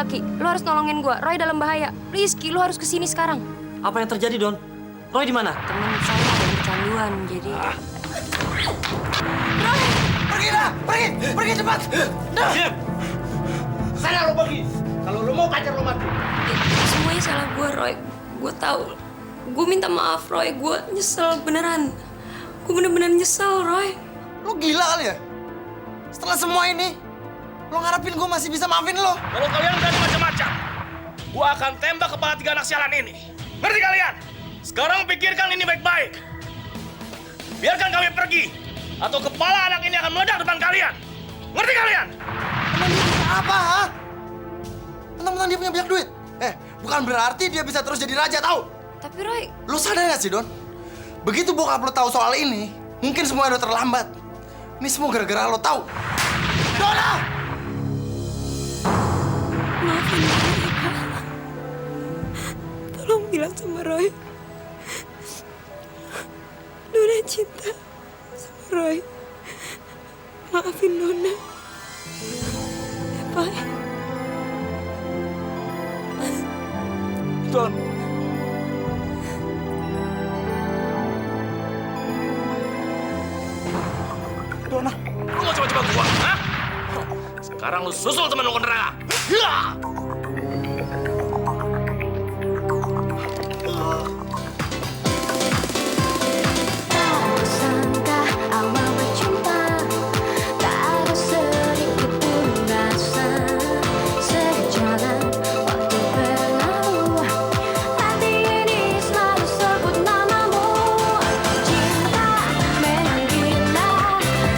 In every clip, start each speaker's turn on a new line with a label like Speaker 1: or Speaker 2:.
Speaker 1: nggak, Ki? Lu harus nolongin gua. Roy dalam bahaya. Please, Ki, lu harus kesini sekarang.
Speaker 2: Apa yang terjadi, Don? Roy di mana?
Speaker 1: Temen saya ada kecanduan, jadi...
Speaker 3: Roy! Pergi dah! Pergi! Pergi cepat!
Speaker 2: Diam!
Speaker 3: Sana lo pergi! Kalau lo mau pacar lo mati.
Speaker 1: Semuanya salah gua, Roy. Gua tahu. Gua minta maaf, Roy. Gua nyesel beneran. Gua bener-bener nyesel, Roy.
Speaker 3: Lo gila kali ya? Setelah semua ini, lo ngarepin gue masih bisa maafin lo?
Speaker 4: Kalau kalian berani macam-macam, gua akan tembak kepala 3 anak sialan ini. Ngerti kalian? Sekarang pikirkan ini baik-baik. Biarkan kami pergi, atau kepala anak ini akan meledak depan kalian. Ngerti kalian?
Speaker 3: Emang dia bisa apa, ha? Mentang-mentang dia punya banyak duit. Bukan berarti dia bisa terus jadi raja, tahu?
Speaker 1: Tapi, Roy...
Speaker 3: Lo sadar gak sih, Don? Begitu bokap lo tahu soal ini, mungkin semua udah terlambat. Ini semua gara-gara lo tahu. Dona!
Speaker 1: Maafin Roy, Pak. Tolong bilang sama Roy. Nona cinta sama Roy. Maafin Nona. Ya, Pak.
Speaker 3: Don. Dona.
Speaker 4: Lu mau coba-coba gua, ha? Sekarang lu susul temen lu ke neraka. Ya!
Speaker 5: Sangka awal berjumpa tak ada sedikit pun rasa sejalan waktu berlalu hati ini selalu sebut namamu cinta memang gila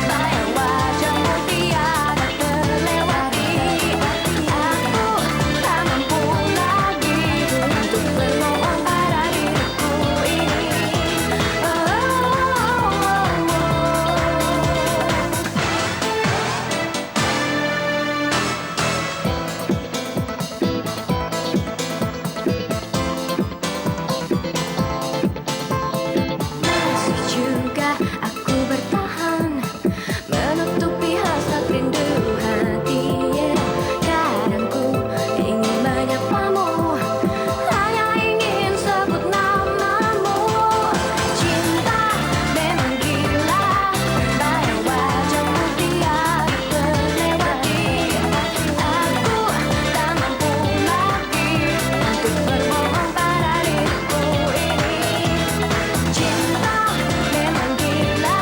Speaker 5: bayang wajahmu tiada terlewati aku tak mampu lagi untuk berbohong pada diriku ini. Masih juga aku bertahan menutupi hasrat rindu hati. Kadang ku ingin menyapamu, hanya ingin sebut namamu. Cinta memang gila, bayang wajahmu tiada terlewati. Aku tak mampu lagi untuk berbohong pada diriku ini. Cinta memang gila,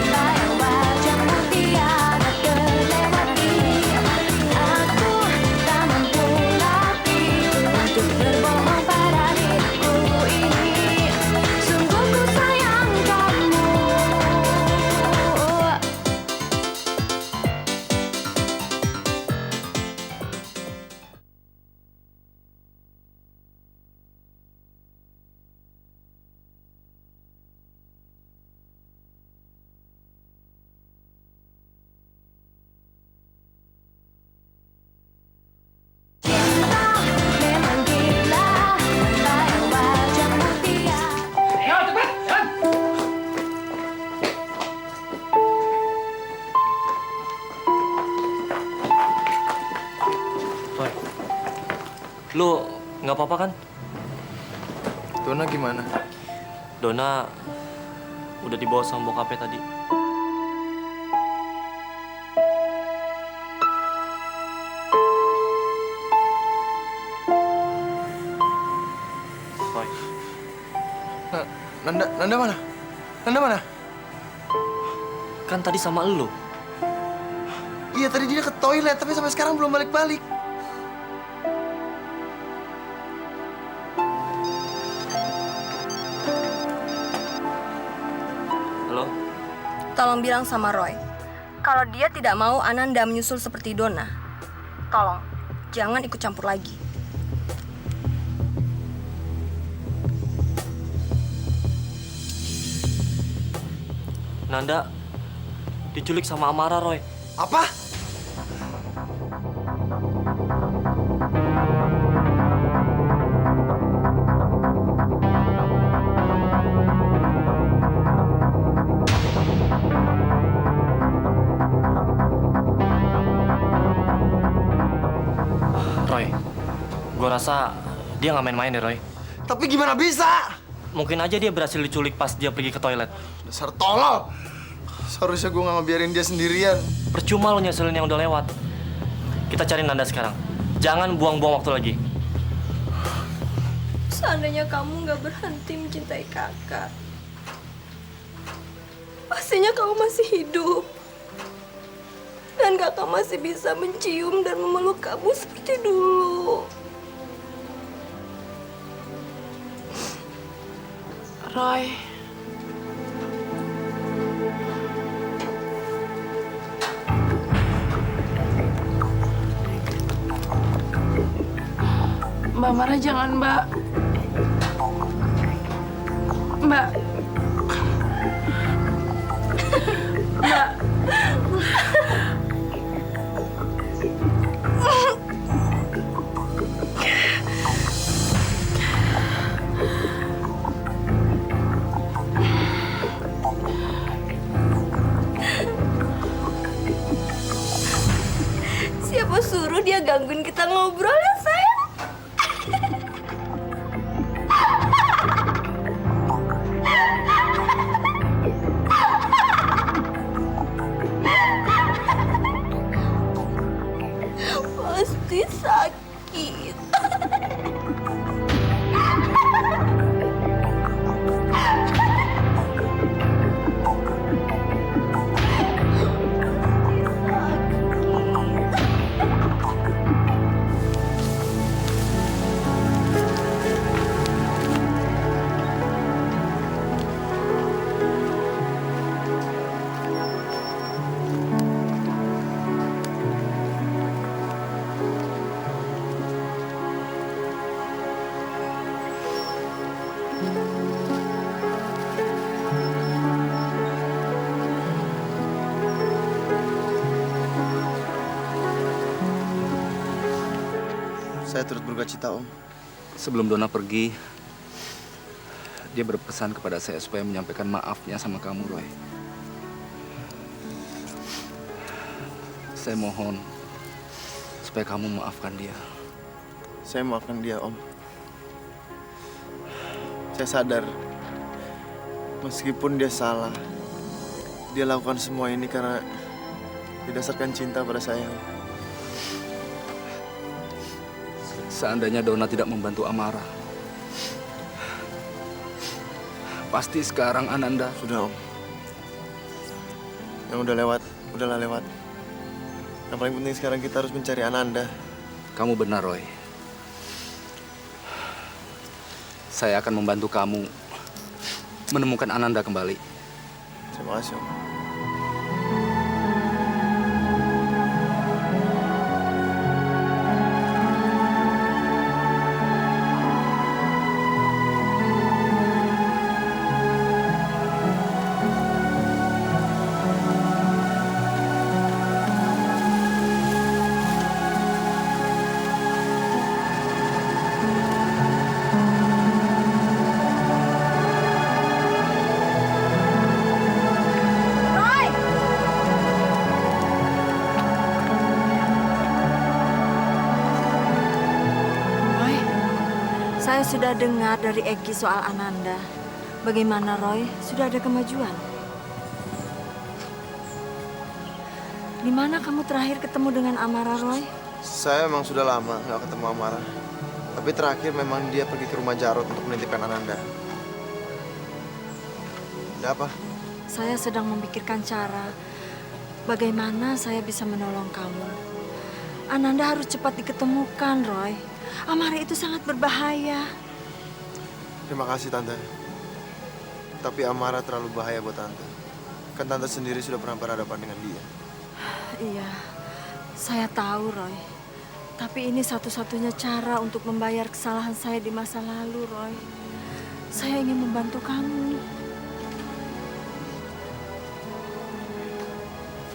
Speaker 5: bayang wajahmu tiada terlewati. Aku tak mampu lagi untuk berbohong pada diriku ini. Sungguh ku sayang kamu. Cinta memang gila, bayang wajahmu tiada.
Speaker 2: Roy, lu nggak apa-apa kan?
Speaker 3: Dona gimana?
Speaker 2: Dona udah dibawa sama bokapnya tadi. Roy,
Speaker 3: Nanda mana? Nanda mana?
Speaker 2: kan tadi sama elu.
Speaker 3: Iya, tadi dia ke toilet, tapi sampai sekarang belum balik-balik.
Speaker 2: Halo?
Speaker 1: Tolong bilang sama Roy, kalau dia tidak mau Ananda menyusul seperti Dona, tolong jangan ikut campur lagi.
Speaker 2: Nanda diculik sama Amara, Roy.
Speaker 3: Apa?
Speaker 2: Roy, rasa dia nggak main-main deh, Roy.
Speaker 3: Tapi gimana bisa?
Speaker 2: Mungkin aja dia berhasil diculik pas dia pergi ke toilet.
Speaker 3: Dasar tolol. Seharusnya gue gak ngebiarin dia sendirian.
Speaker 2: Percuma lo nyeselin yang udah lewat. Kita cari Nanda sekarang. Jangan buang-buang waktu lagi.
Speaker 1: Seandainya kamu nggak berhenti mencintai kakak, pastinya kamu masih hidup. Dan kakak masih bisa mencium dan memeluk kamu seperti dulu.
Speaker 6: Roy. Mbak marah jangan, Mbak. Mbak. Mbak.
Speaker 1: Siapa suruh dia gangguin kita ngobrol ya, sayang? Pasti sakit.
Speaker 3: Saya turut berduka cita, Om.
Speaker 7: Sebelum Donna pergi, dia berpesan kepada saya supaya menyampaikan maafnya sama kamu, Roy. Saya mohon supaya kamu maafkan dia.
Speaker 3: Saya maafkan dia, Om. Saya sadar, meskipun dia salah, dia lakukan semua ini karena didasarkan cinta pada saya.
Speaker 7: Seandainya Donna tidak membantu Amara, pasti sekarang Ananda.
Speaker 3: Sudah, Om. Yang udah lewat, udahlah lewat. Yang paling penting sekarang kita harus mencari Ananda.
Speaker 7: Kamu benar, Roy. Saya akan membantu kamu menemukan Ananda kembali.
Speaker 3: Terima kasih, Om.
Speaker 6: Roy.
Speaker 8: Saya sudah dengar dari Egi soal Ananda. Bagaimana, Roy? Sudah ada kemajuan? Di mana kamu terakhir ketemu dengan Amara, Roy?
Speaker 3: Saya memang sudah lama nggak ketemu Amara. Tapi terakhir memang dia pergi ke rumah Jarod untuk menitipkan Ananda. Ada apa?
Speaker 8: Saya sedang memikirkan cara bagaimana saya bisa menolong kamu. Ananda harus cepat diketemukan, Roy. Amara itu sangat berbahaya.
Speaker 3: Terima kasih, Tante. Tapi Amara terlalu bahaya buat Tante. Kan Tante sendiri sudah pernah berhadapan dengan dia.
Speaker 8: Iya, saya tahu, Roy. Tapi ini satu-satunya cara untuk membayar kesalahan saya di masa lalu, Roy. Saya ingin membantu kamu.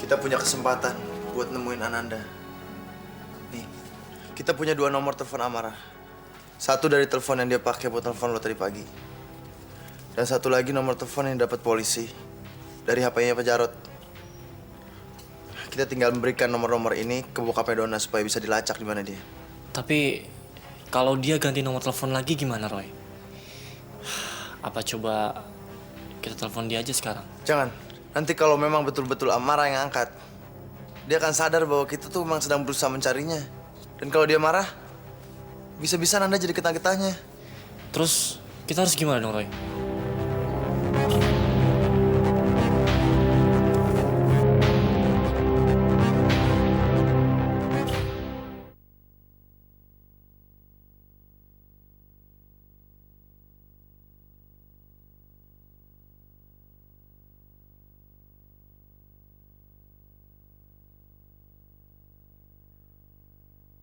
Speaker 3: Kita punya kesempatan buat nemuin Ananda. Nih, kita punya 2 nomor telepon Amara. Satu dari telepon yang dia pakai buat telepon lo tadi pagi. Dan satu lagi nomor telepon yang dapat polisi dari HP-nya Pak Jarod. Kita tinggal memberikan nomor-nomor ini ke bokapnya Donna supaya bisa dilacak di mana dia.
Speaker 2: Tapi Kalau dia ganti nomor telepon lagi gimana, Roy? Apa coba kita telepon dia aja sekarang?
Speaker 3: Jangan. Nanti kalau memang betul-betul Amara yang angkat, dia akan sadar bahwa kita tuh memang sedang berusaha mencarinya. Dan kalau dia marah, bisa-bisa Nanda jadi getah-getahnya.
Speaker 2: Terus kita harus gimana dong, Roy?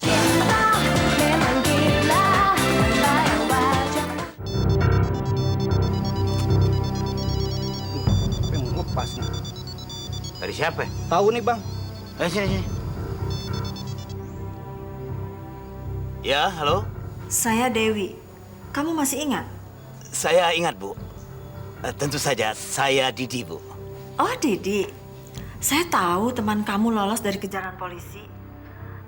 Speaker 5: Memang gila, bayang wajah.
Speaker 9: Yang lepas nih.
Speaker 4: Dari siapa?
Speaker 9: Tahu nih bang.
Speaker 4: Sini. Ya, halo.
Speaker 8: Saya Dewi. Kamu masih ingat?
Speaker 4: Saya ingat, Bu. Tentu saja, saya Didi, Bu.
Speaker 8: Oh, Didi. Saya tahu teman kamu lolos dari kejaran polisi.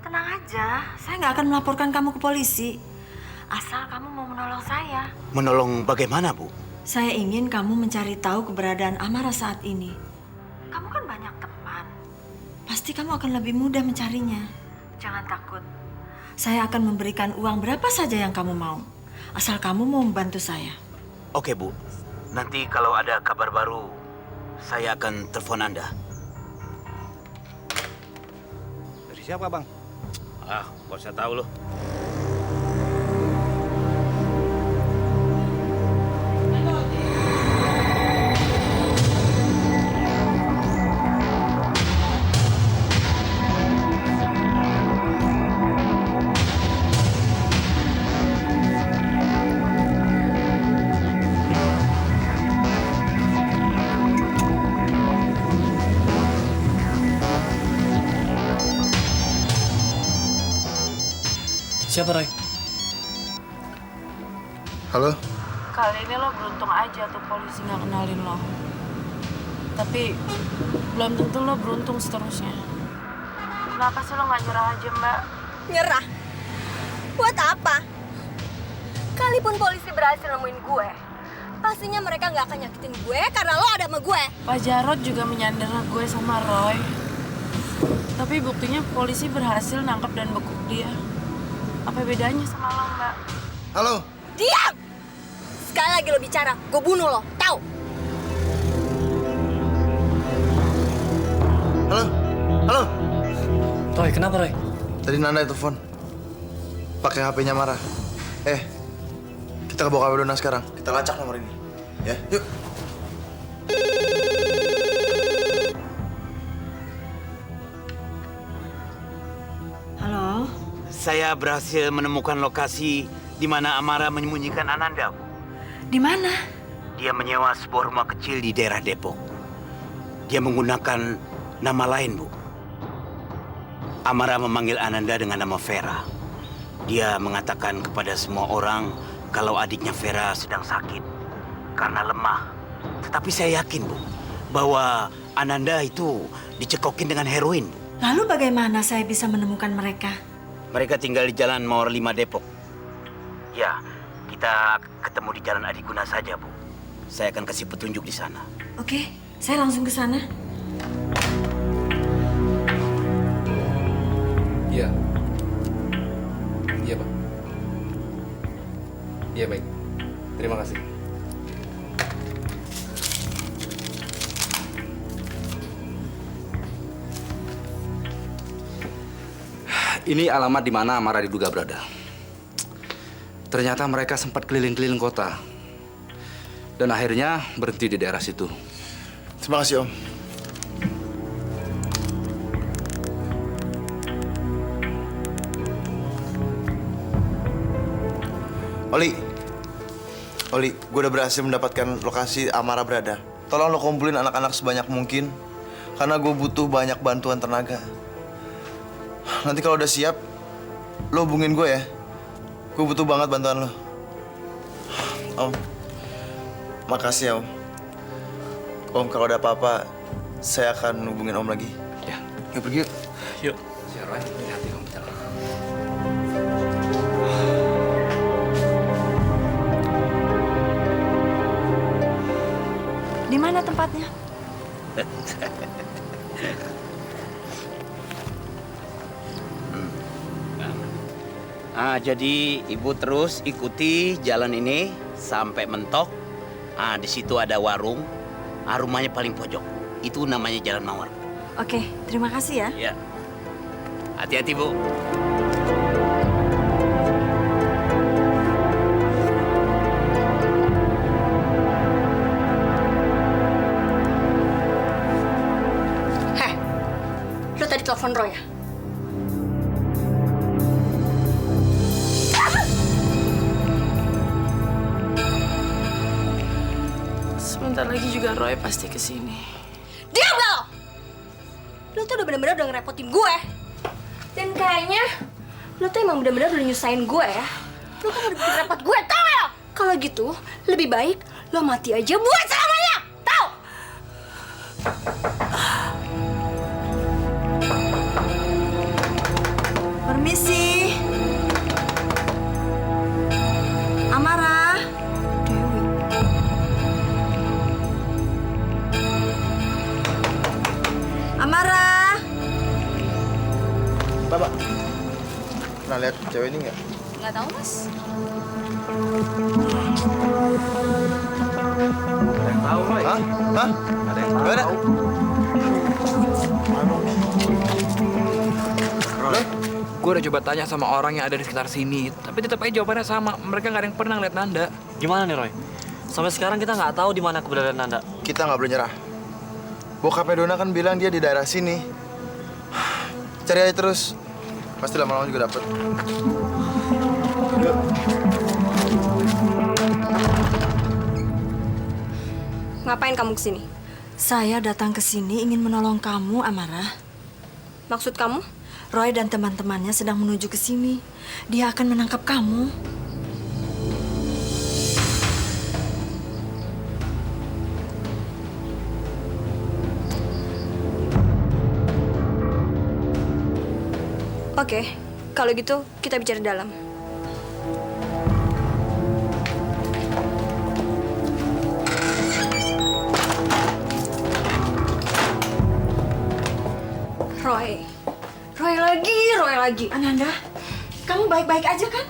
Speaker 8: Tenang aja, saya nggak akan melaporkan kamu ke polisi. Asal kamu mau menolong saya.
Speaker 4: Menolong bagaimana, Bu?
Speaker 8: Saya ingin kamu mencari tahu keberadaan Amara saat ini. Kamu kan banyak teman. Pasti kamu akan lebih mudah mencarinya. Jangan takut. Saya akan memberikan uang berapa saja yang kamu mau. Asal kamu mau membantu saya.
Speaker 4: Oke, Bu. Nanti kalau ada kabar baru, saya akan telepon Anda.
Speaker 9: Dari siapa bang?
Speaker 4: Kok saya tahu loh.
Speaker 2: Siapa, Roy?
Speaker 3: Halo?
Speaker 6: Kali ini lo beruntung aja tuh polisi nggak kenalin lo. Tapi belum tentu lo beruntung seterusnya. Kenapa sih lo nggak nyerah aja, Mbak?
Speaker 1: Nyerah? Buat apa? Kalipun polisi berhasil nemuin gue, pastinya mereka nggak akan nyakitin gue karena lo ada sama gue.
Speaker 6: Pak Jarod juga menyandera gue sama Roy. Tapi buktinya polisi berhasil nangkap dan bekuk dia. Apa bedanya sama lo, Mbak?
Speaker 3: Halo?
Speaker 1: Diam! Sekali lagi lo bicara, gue bunuh lo, tahu?
Speaker 3: Halo? Halo?
Speaker 2: Roy, kenapa, Roy?
Speaker 3: Tadi Nanda telepon. Pakai HP-nya Amara. Kita ke bokap Dona sekarang. Kita lacak nomor ini. Ya, yuk.
Speaker 8: Halo?
Speaker 4: Saya berhasil menemukan lokasi di mana Amara menyembunyikan Ananda, Bu.
Speaker 8: Di mana?
Speaker 4: Dia menyewa sebuah rumah kecil di daerah Depok. Dia menggunakan nama lain, Bu. Amara memanggil Ananda dengan nama Vera. Dia mengatakan kepada semua orang kalau adiknya Vera sedang sakit karena lemah. Tetapi saya yakin, Bu, bahwa Ananda itu dicekokin dengan heroin, Bu.
Speaker 8: Lalu bagaimana saya bisa menemukan mereka?
Speaker 4: Mereka tinggal di Jalan Mawar 5 Depok. Ya, kita ketemu di Jalan Adiguna saja, Bu. Saya akan kasih petunjuk di sana.
Speaker 8: Oke, saya langsung ke sana.
Speaker 7: Iya. Iya, Pak. Iya, baik. Terima kasih. Ini alamat di mana Amara diduga berada. Ternyata mereka sempat keliling-keliling kota. Dan akhirnya berhenti di daerah situ.
Speaker 3: Terima kasih, Om. Oli, gue udah berhasil mendapatkan lokasi Amara berada. Tolong lo kumpulin anak-anak sebanyak mungkin, karena gue butuh banyak bantuan tenaga. Nanti kalau udah siap, lo hubungin gue ya. Gue butuh banget bantuan lo. Om, makasih ya, Om. Om, kalau ada apa-apa, saya akan hubungin Om lagi.
Speaker 7: Ya.
Speaker 3: Yuk, pergi yuk.
Speaker 2: Yuk.
Speaker 7: Siapa? Hati-hati kamu jalan.
Speaker 8: tempatnya.
Speaker 10: Jadi ibu terus ikuti jalan ini sampai mentok. Di situ ada warung. Rumahnya paling pojok. Itu namanya Jalan Mawar.
Speaker 8: Oke, terima kasih ya.
Speaker 10: Ya. Hati-hati, Bu.
Speaker 1: Heh, lo tadi telepon Roy ya?
Speaker 6: Sebentar lagi juga Roy pasti kesini.
Speaker 1: Diam gak lo? Lo tuh udah bener-bener udah ngerepotin gue. Dan kayaknya lo tuh emang bener-bener udah nyusahin gue ya. Lo kan udah bikin repot gue, tau gak lo? Kalau gitu, lebih baik lo mati aja buat selamanya, tau?
Speaker 8: Permisi. Amara. Dewi. Amara.
Speaker 3: Bapak, pernah lihat cewek ini nggak?
Speaker 1: Nggak tahu mas.
Speaker 3: Tahu, Roy? Hah? Ada yang tahu?
Speaker 7: Gue udah coba tanya sama orang yang ada di sekitar sini, tapi tetap aja jawabannya sama. Mereka nggak ada yang pernah ngeliat Nanda.
Speaker 2: Gimana nih Roy? Sampai sekarang kita nggak tahu di mana keberadaan Nanda.
Speaker 3: Kita nggak boleh nyerah. Bokapnya Dona kan bilang dia di daerah sini. Cari aja terus. Pasti lama-lama juga dapet. Yuk.
Speaker 1: Ngapain kamu kesini?
Speaker 8: Saya datang ke sini ingin menolong kamu, Amara.
Speaker 1: Maksud kamu?
Speaker 8: Roy dan teman-temannya sedang menuju ke sini. Dia akan menangkap kamu.
Speaker 1: Oke, kalau gitu kita bicara dalam. Roy lagi.
Speaker 8: Ananda, kamu baik-baik aja kan?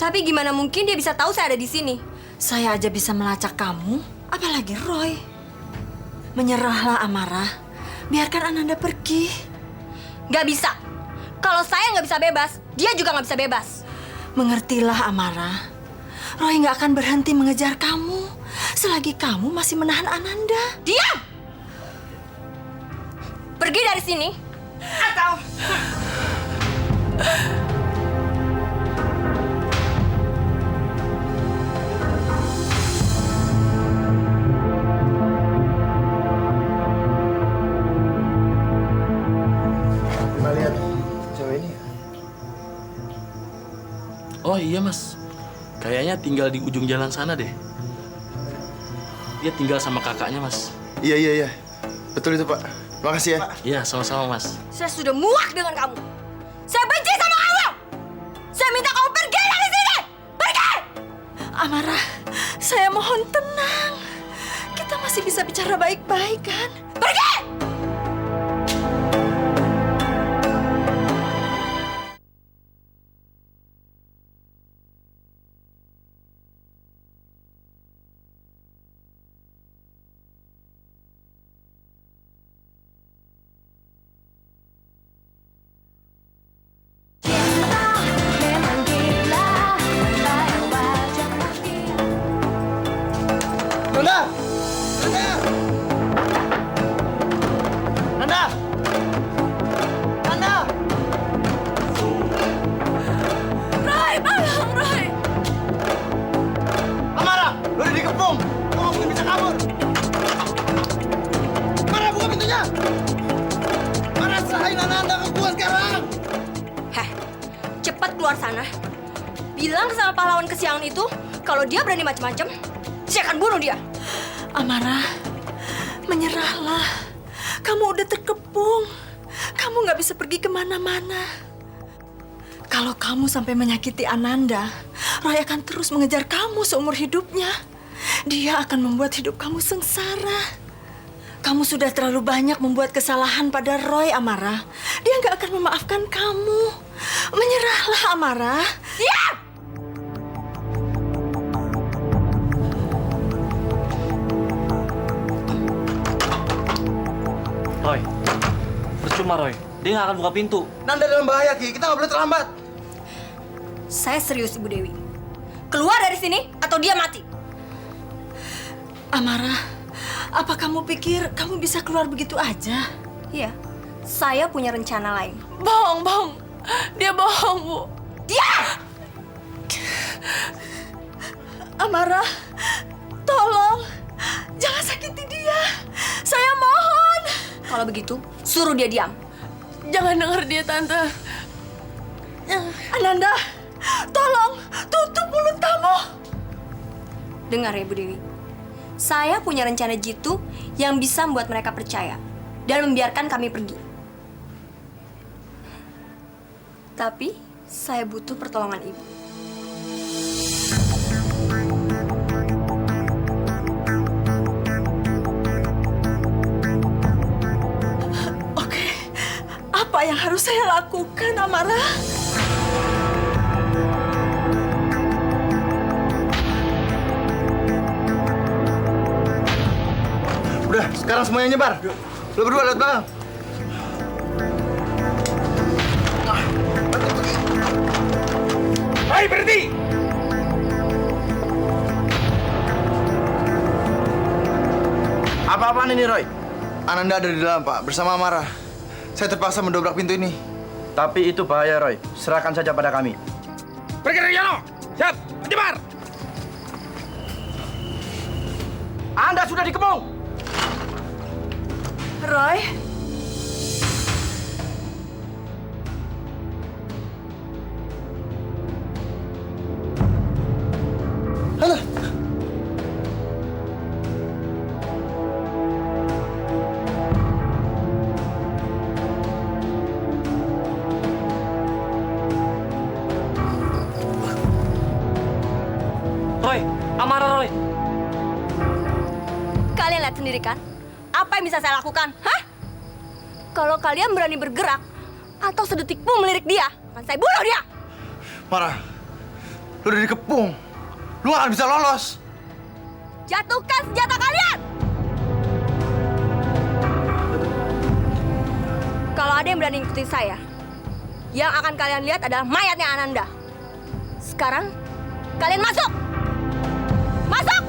Speaker 1: Tapi gimana mungkin dia bisa tahu saya ada di sini?
Speaker 8: Saya aja bisa melacak kamu, apalagi Roy. Menyerahlah, Amara. Biarkan Ananda pergi.
Speaker 1: Gak bisa. Kalau saya nggak bisa bebas, dia juga nggak bisa bebas.
Speaker 8: Mengertilah, Amara. Roy nggak akan berhenti mengejar kamu selagi kamu masih menahan Ananda.
Speaker 1: Diam! Pergi dari sini. Atau...
Speaker 3: Pernah lihat cewek ini?
Speaker 4: Oh iya mas, kayaknya tinggal di ujung jalan sana deh. Dia tinggal sama kakaknya mas.
Speaker 3: Iya. Betul itu, Pak. Makasih ya.
Speaker 4: Iya, sama-sama mas.
Speaker 1: Saya sudah muak dengan kamu. Saya benci sama kamu. Saya minta kamu pergi dari sini. Pergi!
Speaker 8: Amara, saya mohon tenang. Kita masih bisa bicara baik-baik kan?
Speaker 1: Pergi!
Speaker 5: Memang gila, bayang wajahmu dia.
Speaker 3: Nanda!
Speaker 8: Roy, tolong Roy!
Speaker 3: Amara! Lu udah dikepung! Lu nggak mungkin bisa kabur! Amara, buka pintunya! Amara, serahin Ananda ke gua sekarang!
Speaker 1: Heh, cepat keluar sana. Bilang sama pahlawan kesiangan itu, kalau dia berani macam-macam, saya akan bunuh dia.
Speaker 8: Amara, menyerahlah. Kamu udah terkepung. Kamu nggak bisa pergi kemana-mana. Kalau kamu sampai menyakiti Ananda, Roy akan terus mengejar kamu seumur hidupnya. dia akan membuat hidup kamu sengsara. Kamu sudah terlalu banyak membuat kesalahan pada Roy, Amara. Dia nggak akan memaafkan kamu. Menyerahlah, Amara.
Speaker 1: Ya!
Speaker 2: Roy, percuma Roy. Dia nggak akan buka pintu.
Speaker 3: Nanda dalam bahaya, Ki. Kita nggak boleh terlambat.
Speaker 1: Saya serius, Ibu Dewi. Keluar dari sini atau dia mati.
Speaker 8: Amara, apa kamu pikir kamu bisa keluar begitu aja?
Speaker 1: Iya, saya punya rencana lain.
Speaker 6: Bohong. Dia bohong, Bu.
Speaker 1: Dia!
Speaker 8: Amara, tolong. Jangan sakiti dia. Saya mohon.
Speaker 1: Kalau begitu, suruh dia diam.
Speaker 6: Jangan dengar dia, Tante.
Speaker 8: Ananda, tolong tutup mulut kamu.
Speaker 1: Dengar ya, Bu Dewi. Saya punya rencana jitu yang bisa membuat mereka percaya dan membiarkan kami pergi. Tapi, saya butuh pertolongan Ibu.
Speaker 8: Oke, apa yang harus saya lakukan, Amara?
Speaker 3: Udah, sekarang semuanya nyebar. Lo berdua lihat belakang.
Speaker 4: Hai, berhenti!
Speaker 3: Apa-apaan ini, Roy? Ananda ada di dalam, Pak, bersama Amara. Saya terpaksa mendobrak pintu ini.
Speaker 9: Tapi itu bahaya, Roy. Serahkan saja pada kami.
Speaker 4: Pergi dari sana! Siap, menyebar!
Speaker 9: Anda sudah dikepung!
Speaker 8: Roy,
Speaker 2: Roy, Amara Roy.
Speaker 1: Kalian lihat sendiri kan? Apa yang bisa saya lakukan? Hah? Kalau kalian berani bergerak atau sedetik pun melirik dia, akan saya bunuh dia!
Speaker 3: Mara, lo udah dikepung. Lo gak akan bisa lolos.
Speaker 1: Jatuhkan senjata kalian! Kalau ada yang berani ikutin saya, yang akan kalian lihat adalah mayatnya Ananda. Sekarang, kalian masuk! Masuk!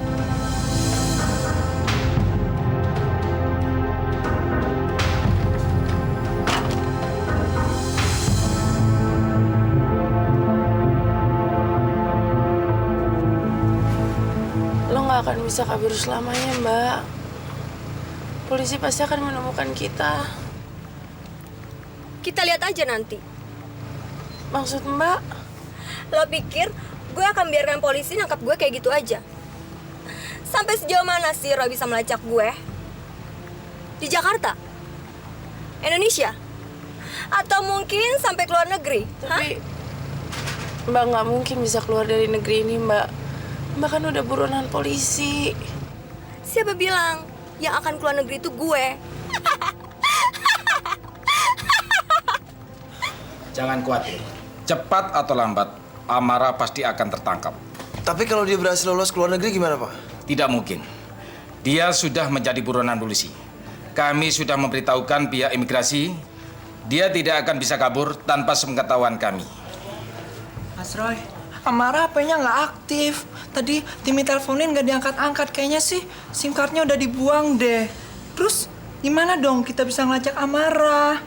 Speaker 6: Lo nggak akan bisa kabur selamanya, Mbak. Polisi pasti akan menemukan kita.
Speaker 1: Kita lihat aja nanti.
Speaker 6: Maksud Mbak?
Speaker 1: Lo pikir gue akan biarkan polisi nangkap gue kayak gitu aja? Sampai sejauh mana sih Roy bisa melacak gue? Di Jakarta? Indonesia? Atau mungkin sampai ke luar negeri?
Speaker 6: Tapi Mbak nggak mungkin bisa keluar dari negeri ini, Mbak. Mbak kan udah buronan polisi.
Speaker 1: Siapa bilang yang akan keluar negeri itu gue?
Speaker 11: Jangan khawatir. Cepat atau lambat, Amara pasti akan tertangkap.
Speaker 3: Tapi kalau dia berhasil lolos ke luar negeri gimana, Pak?
Speaker 11: Tidak mungkin. Dia sudah menjadi buronan polisi. Kami sudah memberitahukan pihak imigrasi, dia tidak akan bisa kabur tanpa sepengetahuan kami.
Speaker 12: Mas Roy, Amara HP-nya nggak aktif. Tadi Timi teleponin nggak diangkat-angkat. Kayaknya sih SIM card-nya udah dibuang deh. Terus gimana dong kita bisa ngelacak Amara?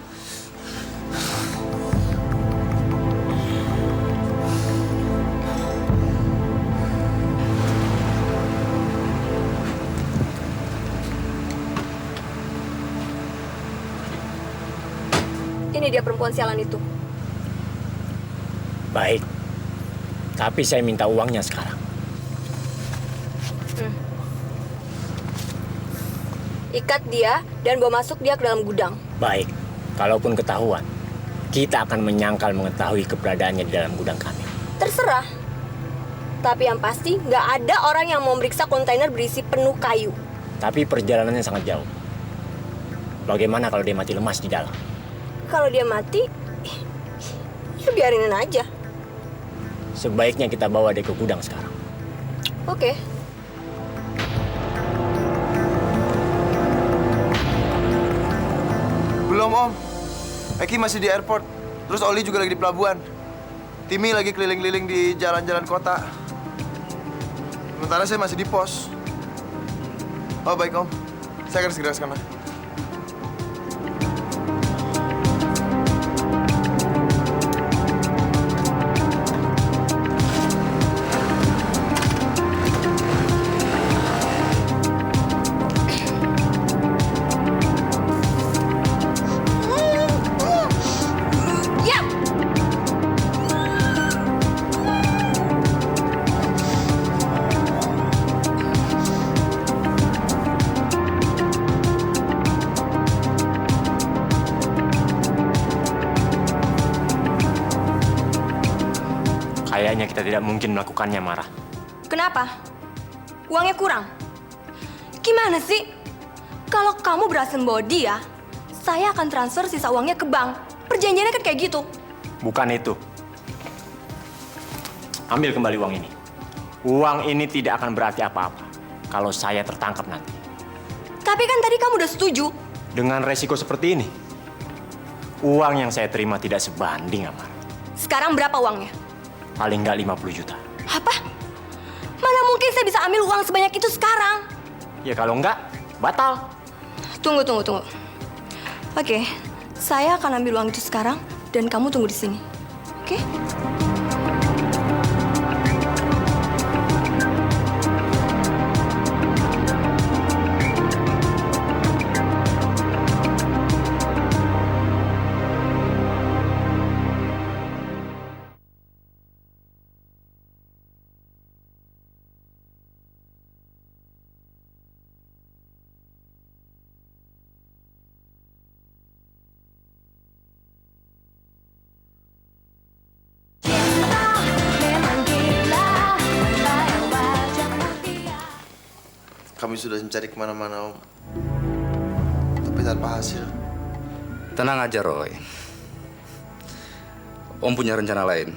Speaker 1: Ini dia perempuan sialan itu.
Speaker 13: Baik, tapi saya minta uangnya sekarang.
Speaker 1: Ikat dia dan bawa masuk dia ke dalam gudang.
Speaker 13: Baik, kalaupun ketahuan, kita akan menyangkal mengetahui keberadaannya di dalam gudang kami.
Speaker 1: Terserah. Tapi yang pasti nggak ada orang yang mau meriksa kontainer berisi penuh kayu.
Speaker 13: Tapi perjalanannya sangat jauh. Bagaimana kalau dia mati lemas di dalam?
Speaker 1: Kalau dia mati, ya biarin aja.
Speaker 13: Sebaiknya kita bawa dia ke gudang sekarang.
Speaker 1: Oke.
Speaker 3: Belum, Om. Eki masih di airport. Terus Oli juga lagi di pelabuhan. Timmy lagi keliling-keliling di jalan-jalan kota. Sementara saya masih di pos. Oh, baik, Om. Saya akan segera ke sana.
Speaker 13: Kayaknya kita tidak mungkin melakukannya, Mara.
Speaker 1: Kenapa? Uangnya kurang? Gimana sih? Kalau kamu berhasil bawa dia, saya akan transfer sisa uangnya ke bank. Perjanjiannya kan kayak gitu.
Speaker 13: Bukan itu. Ambil kembali uang ini. Uang ini tidak akan berarti apa-apa kalau saya tertangkap nanti.
Speaker 1: Tapi kan tadi kamu udah setuju.
Speaker 13: Dengan resiko seperti ini, uang yang saya terima tidak sebanding, Amar.
Speaker 1: Sekarang berapa uangnya?
Speaker 13: Paling nggak 50 juta.
Speaker 1: Apa? Mana mungkin saya bisa ambil uang sebanyak itu sekarang?
Speaker 13: Ya kalau nggak, batal.
Speaker 1: Tunggu. Oke, saya akan ambil uang itu sekarang dan kamu tunggu di sini. Oke?
Speaker 3: Kami sudah mencari kemana-mana, Om. Tapi tanpa hasil.
Speaker 7: Tenang aja, Roy. Om punya rencana lain.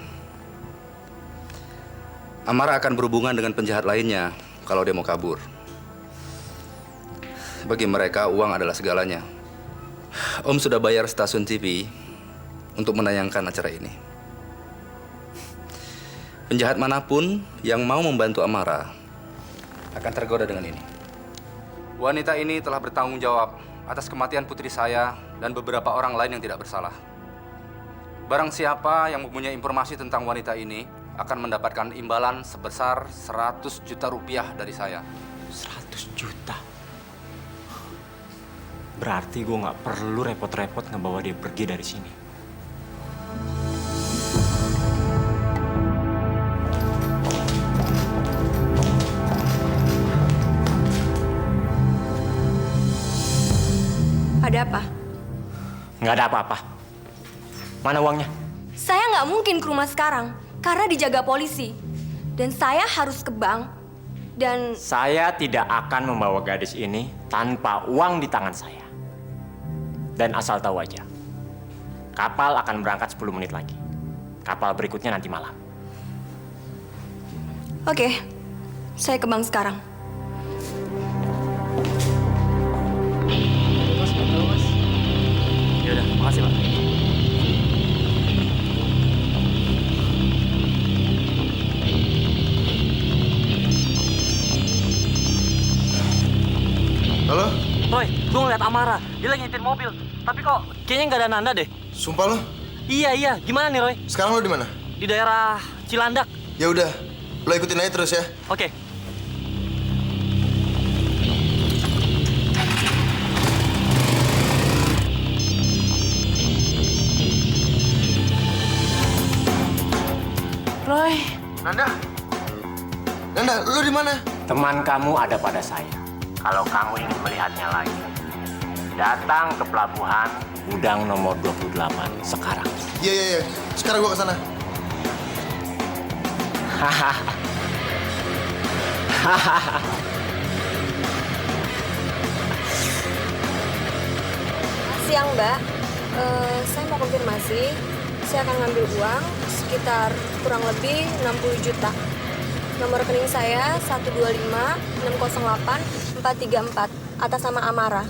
Speaker 7: Amara akan berhubungan dengan penjahat lainnya kalau dia mau kabur. Bagi mereka, uang adalah segalanya. Om sudah bayar stasiun TV untuk menayangkan acara ini. Penjahat manapun yang mau membantu Amara akan tergoda dengan ini. Wanita ini telah bertanggung jawab atas kematian putri saya dan beberapa orang lain yang tidak bersalah. Barang siapa yang mempunyai informasi tentang wanita ini akan mendapatkan imbalan sebesar 100 juta rupiah dari saya.
Speaker 13: 100 juta? Berarti gue nggak perlu repot-repot ngebawa dia pergi dari sini.
Speaker 1: Ada apa?
Speaker 13: Nggak ada apa-apa. Mana uangnya?
Speaker 1: Saya nggak mungkin ke rumah sekarang karena dijaga polisi. Dan saya harus ke bank dan...
Speaker 13: Saya tidak akan membawa gadis ini tanpa uang di tangan saya. Dan asal tahu aja, kapal akan berangkat 10 menit lagi. Kapal berikutnya nanti malam.
Speaker 1: Oke, saya ke bank sekarang.
Speaker 2: Yaudah, makasih, Pak.
Speaker 3: Halo?
Speaker 2: Roy, gue ngeliat Amara. Dia lagi nyetir mobil. Tapi kok kayaknya nggak ada Nanda deh.
Speaker 3: Sumpah lo?
Speaker 2: Iya. Gimana nih, Roy?
Speaker 3: Sekarang lo di mana?
Speaker 2: Di daerah Cilandak.
Speaker 3: Ya udah, lo ikutin aja terus ya.
Speaker 2: Oke.
Speaker 13: Roy.
Speaker 3: Nanda, lo di mana?
Speaker 13: Teman kamu ada pada saya. Kalau kamu ingin melihatnya lagi, datang ke pelabuhan gudang nomor 28 sekarang.
Speaker 3: Iya. Sekarang gua ke sana.
Speaker 1: Siang, Mbak. Saya mau konfirmasi. Saya akan ngambil uang sekitar kurang lebih 60 juta. Nomor rekening saya 125-608-434 atas nama Amara.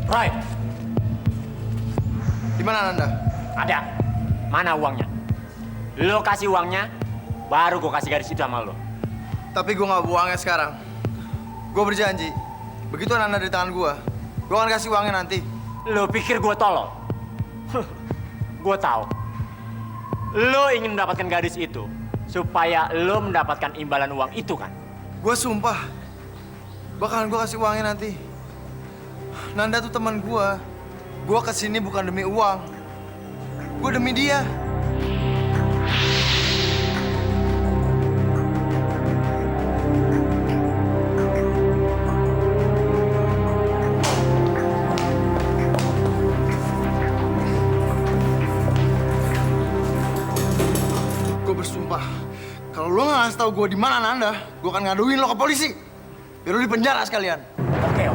Speaker 13: Roy,
Speaker 3: Di mana Ananda?
Speaker 13: ada. Mana uangnya? Lo kasih uangnya, baru gue kasih gadis itu sama lo.
Speaker 3: Tapi gue nggak buangnya sekarang. Gue berjanji, begitu Ananda di tangan gue akan kasih uangnya nanti.
Speaker 13: Lo pikir gue tolol? Gue tahu. Lo ingin mendapatkan gadis itu supaya lo mendapatkan imbalan uang itu kan?
Speaker 3: Gue sumpah, bakalan gue kasih uangnya nanti. Nanda tuh teman gue. Gue kesini bukan demi uang. Gue demi dia. Gue bersumpah, kalau lo nggak ngasih tahu gue di mana Nanda, gue akan ngaduin lo ke polisi. Biar lo di penjara sekalian.
Speaker 13: Oke.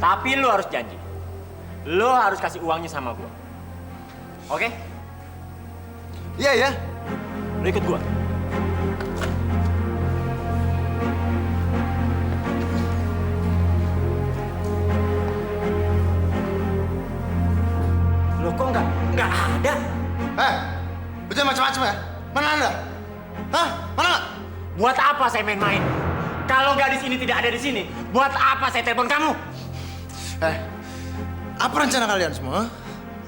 Speaker 13: Tapi lo harus janji. Lo harus kasih uangnya sama gue. Oke?
Speaker 3: Iya.
Speaker 13: Lo ikut gue. Lo kok nggak ada?
Speaker 3: Lu jangan macam-macam ya. Mana Anda? Hah? Mana?
Speaker 13: Buat apa saya main-main? Kalau gadis ini tidak ada di sini, buat apa saya telepon kamu?
Speaker 3: Apa rencana kalian semua?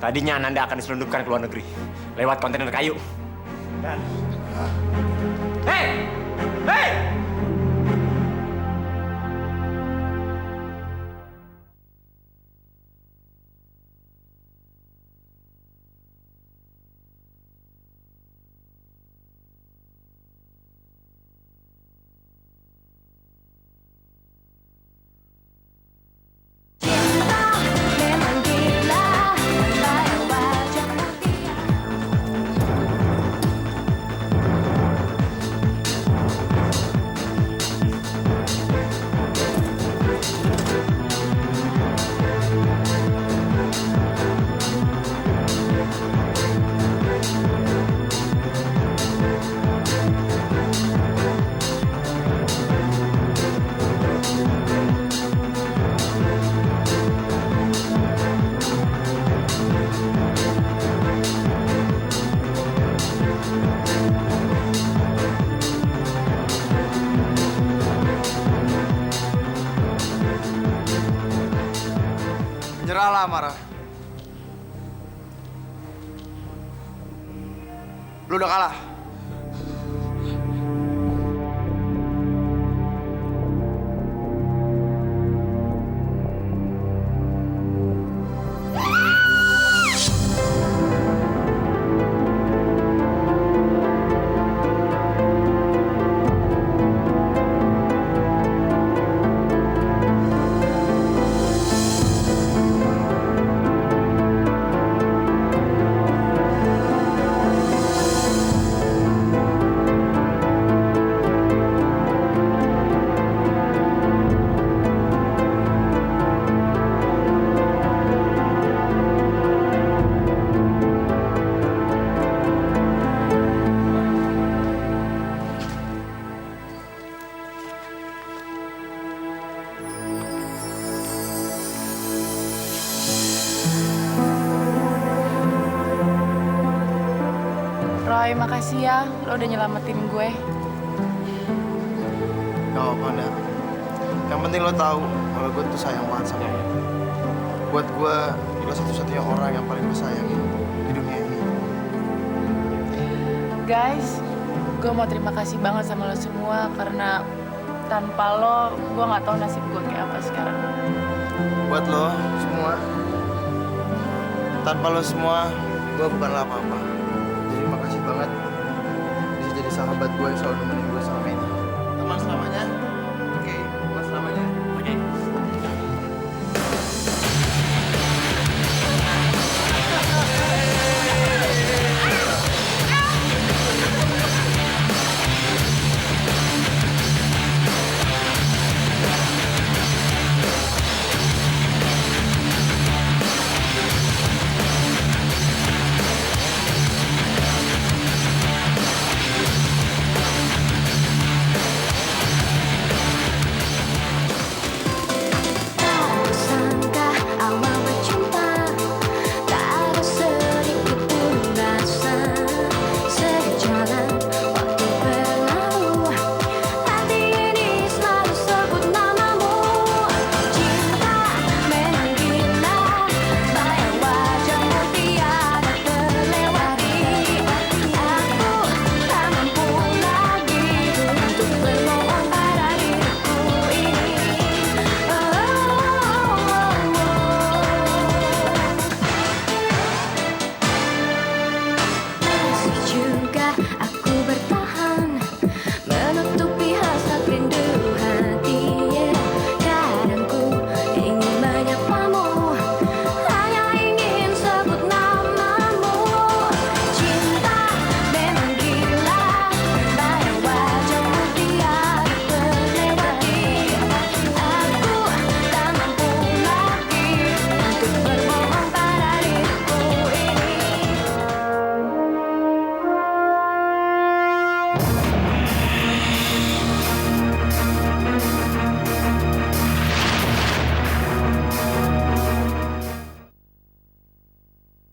Speaker 13: Tadinya Ananda akan diselundupkan ke luar negeri lewat kontainer kayu. Dan... Hei!
Speaker 5: Memang gila, bayang wajahmu dia.
Speaker 3: Nyerahlah, Amara. Lu udah kalah.
Speaker 6: Roy, makasih ya. Lo udah nyelamatin gue.
Speaker 3: Gak apa-apa, Nanda. Yang penting lo tahu kalau gue tuh sayang banget sama lo. Buat gue, lo satu-satunya orang yang paling gue sayangin di dunia ini.
Speaker 6: Guys, gue mau terima kasih banget sama lo semua karena tanpa lo, gue nggak tahu nasib gue kayak apa sekarang.
Speaker 3: Buat lo semua, tanpa lo semua, gue bukanlah apa-apa. Jadi makasih banget bisa jadi sahabat gue yang selalu nemenin gue selama ini. Teman selama